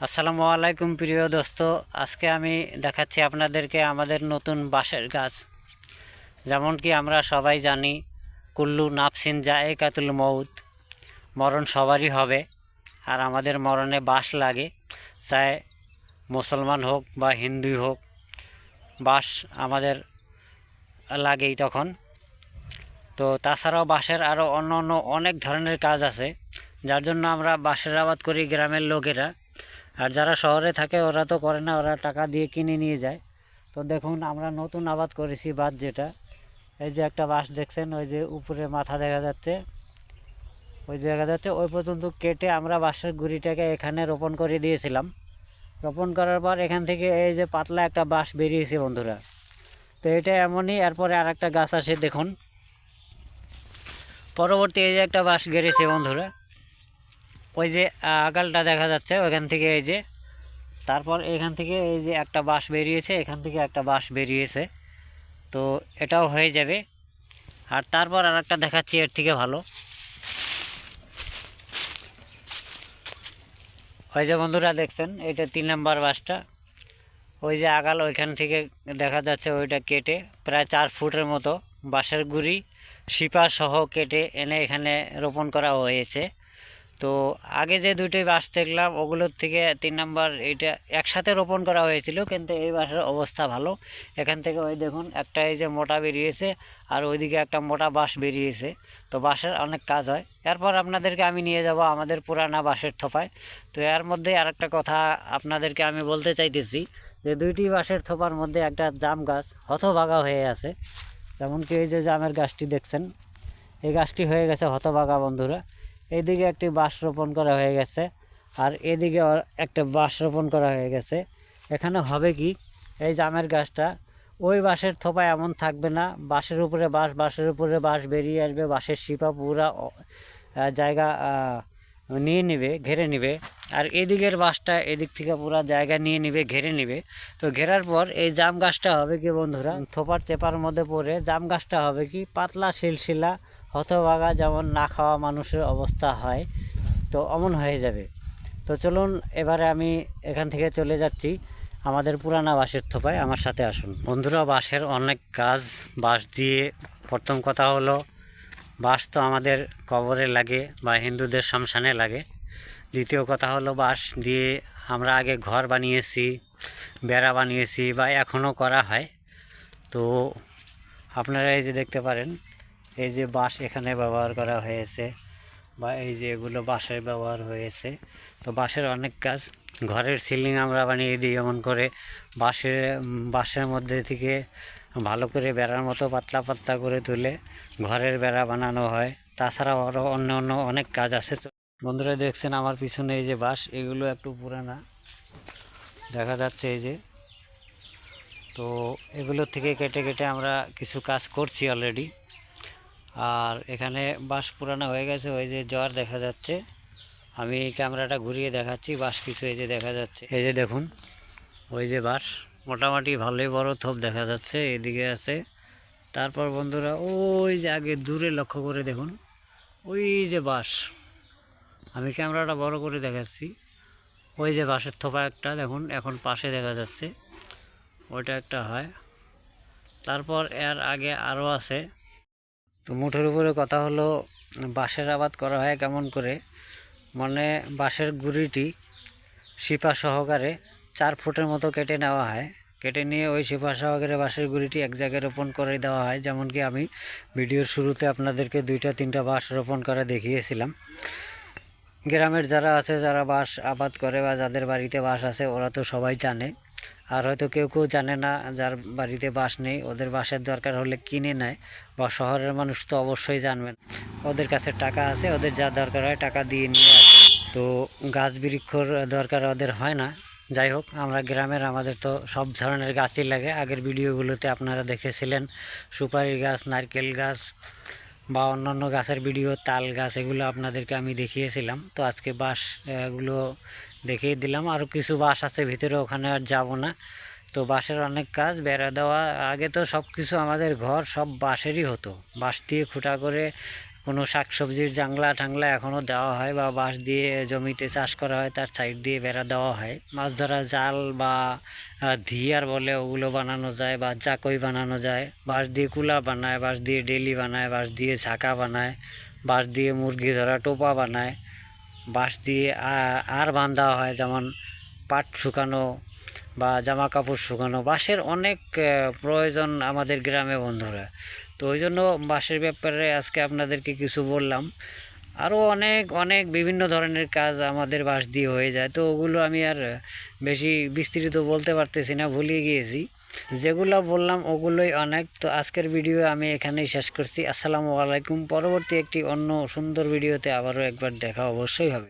আসসালামু আলাইকুম প্রিয় দোস্ত। আজকে আমি দেখাচ্ছি আপনাদেরকে আমাদের নতুন বাঁশের গাছ। যেমন কি আমরা সবাই জানি, কুল্লু নাফসিন জায়েকাতুল মউত, মরণ সবারই হবে। আর আমাদের মরণে বাঁশ লাগে, চাই মুসলমান হোক বা হিন্দু হোক, বাঁশ আমাদের লাগেই তখন। তো তাছাড়াও বাঁশের আরও অন্য অন্য অনেক ধরনের কাজ আছে, যার জন্য আমরা বাঁশের আবাদ করি গ্রামের লোকেরা। আর যারা শহরে থাকে ওরা তো করে না, ওরা টাকা দিয়ে কিনে নিয়ে যায়। তো দেখুন, আমরা নতুন আবাদ করেছি বাঁশ, যেটা এই যে একটা বাঁশ দেখছেন, ওই যে উপরে মাথা দেখা যাচ্ছে, ওই দেখা যাচ্ছে, ওই পর্যন্ত কেটে আমরা বাঁশের গুঁড়িটাকে এখানে রোপণ করে দিয়েছিলাম। রোপণ করার পর এখান থেকে এই যে পাতলা একটা বাঁশ বেরিয়েছে বন্ধুরা। তো এটা এমনই, এরপরে আর একটা গাছ আসে দেখুন, পরবর্তী এই যে একটা বাঁশ গেড়েছে বন্ধুরা, ওই যে আগালটা দেখা যাচ্ছে ওইখান থেকে, এই যে তারপর এখান থেকে এই যে একটা বাঁশ বেরিয়েছে, এখান থেকে একটা বাঁশ বেরিয়েছে। তো এটাও হয়ে যাবে। আর তারপর আর একটা দেখাচ্ছি এর থেকে ভালো। ওই যে বন্ধুরা দেখছেন, এটা 3 নম্বর বাঁশটা, ওই যে আগাল ওইখান থেকে দেখা যাচ্ছে, ওইটা কেটে প্রায় 4 ফুটের মতো বাঁশের গুঁড়ি শিপা সহ কেটে এনে এখানে রোপণ করা হয়েছে। তো আগে যে দুইটি বাঁশ দেখলাম ওগুলোর থেকে 3 নম্বর এটা একসাথে রোপণ করা হয়েছিল, কিন্তু এই বাঁশের অবস্থা ভালো। এখান থেকে ওই দেখুন একটা এই যে মোটা বেরিয়েছে, আর ওইদিকে একটা মোটা বাঁশ বেরিয়েছে। তো বাঁশের অনেক কাজ হয়। এরপর আপনাদেরকে আমি নিয়ে যাব আমাদের পুরানা বাঁশের থোপায়। তো এর মধ্যে আর একটা কথা আপনাদেরকে আমি বলতে চাইতেছি, যে দুইটি বাঁশের থোপার মধ্যে একটা জাম গাছ হতভাগা হয়ে আছে। যেমন কি এই যে জামের গাছটি দেখছেন, এই গাছটি হয়ে গেছে হতভাগা বন্ধুরা। এইদিকে একটি বাঁশ রোপণ করা হয়ে গেছে, আর এদিকে একটা বাঁশ রোপণ করা হয়ে গেছে। এখানে হবে কি, এই জামের গাছটা ওই বাঁশের থোপা এমন থাকবে না, বাঁশের উপরে বাঁশ, বাঁশের উপরে বাঁশ বেরিয়ে আসবে, বাঁশের শিপা পুরা জায়গা নিয়ে নেবে, ঘেরে নেবে। আর এদিকের বাঁশটা এদিক থেকে পুরা জায়গা নিয়ে নেবে, ঘেরে নেবে। তো ঘেরার পর এই জাম গাছটা হবে কি বন্ধুরা, থোপার চেপার মধ্যে পড়ে জাম গাছটা হবে কি পাতলা শিলশিলা হতভাগা, যেমন না খাওয়া মানুষের অবস্থা হয়, তো অমন হয়ে যাবে। তো চলুন এবারে আমি এখান থেকে চলে যাচ্ছি আমাদের পুরানা বাঁশের থোপায়, আমার সাথে আসুন বন্ধুরা। বাঁশের অনেক কাজ। বাঁশ দিয়ে প্রথম কথা হলো, বাঁশ তো আমাদের কবরে লাগে বা হিন্দুদের শ্মশানে লাগে। দ্বিতীয় কথা হলো, বাঁশ দিয়ে আমরা আগে ঘর বানিয়েছি, বেড়া বানিয়েছি, বা এখনও করা হয়। তো আপনারা এই যে দেখতে পারেন, এই যে বাঁশ এখানে ব্যবহার করা হয়েছে, বা এই যে এগুলো বাঁশের ব্যবহার হয়েছে। তো বাঁশের অনেক কাজ। ঘরের সিলিং আমরা বানিয়ে দিই এমন করে, বাঁশের মধ্যে থেকে ভালো করে বেড়ার মতো পাতলা পাতলা করে তুলে ঘরের বেড়া বানানো হয়। তাছাড়াও আরও অন্য অন্য অনেক কাজ আছে। তো বন্ধুরা দেখছেন আমার পিছনে এই যে বাঁশ, এগুলো একটু পুরানা দেখা যাচ্ছে, এই যে। তো এগুলোর থেকে কেটে কেটে আমরা কিছু কাজ করছি অলরেডি। আর এখানে বাঁশ পুরানো হয়ে গেছে, ওই যে জ্বর দেখা যাচ্ছে। আমি ক্যামেরাটা ঘুরিয়ে দেখাচ্ছি, বাঁশ কিছু এই যে দেখা যাচ্ছে, এই যে দেখুন, ওই যে বাঁশ মোটামুটি ভালোই বড় থোপ দেখা যাচ্ছে, এদিকে আছে। তারপর বন্ধুরা ওই যে আগে দূরে লক্ষ্য করে দেখুন, ওই যে বাঁশ, আমি ক্যামেরাটা বড় করে দেখাচ্ছি, ওই যে বাঁশের থোপা একটা দেখুন এখন পাশে দেখা যাচ্ছে, ওইটা একটা হয়। তারপর এর আগে আরও আছে। তো মুঠের উপরে কথা হলো, বাঁশের আবাদ করা হয় কেমন করে, মানে বাঁশের গুঁড়িটি শিপা সহকারে 4 ফুটের মতো কেটে নেওয়া হয়। কেটে নিয়ে ওই শিপা সহকারে বাঁশের গুঁড়িটি এক জায়গায় রোপণ করে দেওয়া হয়। যেমন কি আমি ভিডিওর শুরুতে আপনাদেরকে 2-3টা বাঁশ রোপণ করে দেখিয়েছিলাম। গ্রামের যারা আছে, যারা বাঁশ আবাদ করে বা যাদের বাড়িতে বাঁশ আছে, ওরা তো সবাই জানে। আর হয়তো কেউ কেউ জানে না, যার বাড়িতে বাঁশ নেই, ওদের বাঁশের দরকার হলে কিনে নেয়। বা শহরের মানুষ তো অবশ্যই জানবেন, ওদের কাছে টাকা আছে, ওদের যা দরকার হয় টাকা দিয়ে নিয়ে আসে। তো গাছ বৃক্ষর দরকার ওদের হয় না। যাই হোক, আমরা গ্রামের, আমাদের তো সব ধরনের গাছই লাগে। আগের ভিডিওগুলোতে আপনারা দেখেছিলেন সুপারি গাছ, নারকেল গাছ, বা অন্যান্য গাছের ভিডিও, তাল গাছ, এগুলো আপনাদেরকে আমি দেখিয়েছিলাম। তো আজকে বাঁশ এগুলো দেখিয়ে দিলাম। আরও কিছু বাঁশ আছে ভিতরে, ওখানে আর যাব না। তো বাঁশের অনেক কাজ, বেড়া দেওয়া। আগে তো সব কিছু আমাদের ঘর সব বাঁশেরই হতো, বাঁশ দিয়ে খুঁটা করে কোনো শাকসবজির জাংলা টাংলা এখনও দেওয়া হয়, বা বাঁশ দিয়ে জমিতে চাষ করা হয় তার সাইড দিয়ে বেড়া দেওয়া হয়। মাছ ধরা জাল বা ধিয়ার বলে ওগুলো বানানো যায়, বা জাকই বানানো যায়। বাঁশ দিয়ে কুলা বানায়, বাঁশ দিয়ে ডেলি বানায়, বাঁশ দিয়ে ঝাঁকা বানায়, বাঁশ দিয়ে মুরগি ধরা টোপা বানায়, বাঁশ দিয়ে আর বাঁধা হয়, যেমন পাট শুকানো বা জামা কাপড় শুকানো। বাঁশের অনেক প্রয়োজন আমাদের গ্রামে বন্ধুরা। তো ওই জন্য বাঁশের ব্যাপারে আজকে আপনাদেরকে কিছু বললাম। আরও অনেক অনেক বিভিন্ন ধরনের কাজ আমাদের বাঁশ দিয়ে হয়ে যায়, তো ওগুলো আমি আর বেশি বিস্তৃত বলতে পারতেছি না, ভুলিয়ে গিয়েছি। যেগুলো বললাম ওগুলোই অনেক। তো আজকের ভিডিও আমি এখানেই শেষ করছি। আসসালামু আলাইকুম। পরবর্তী একটি অন্য সুন্দর ভিডিওতে আবারও একবার দেখা অবশ্যই হবে।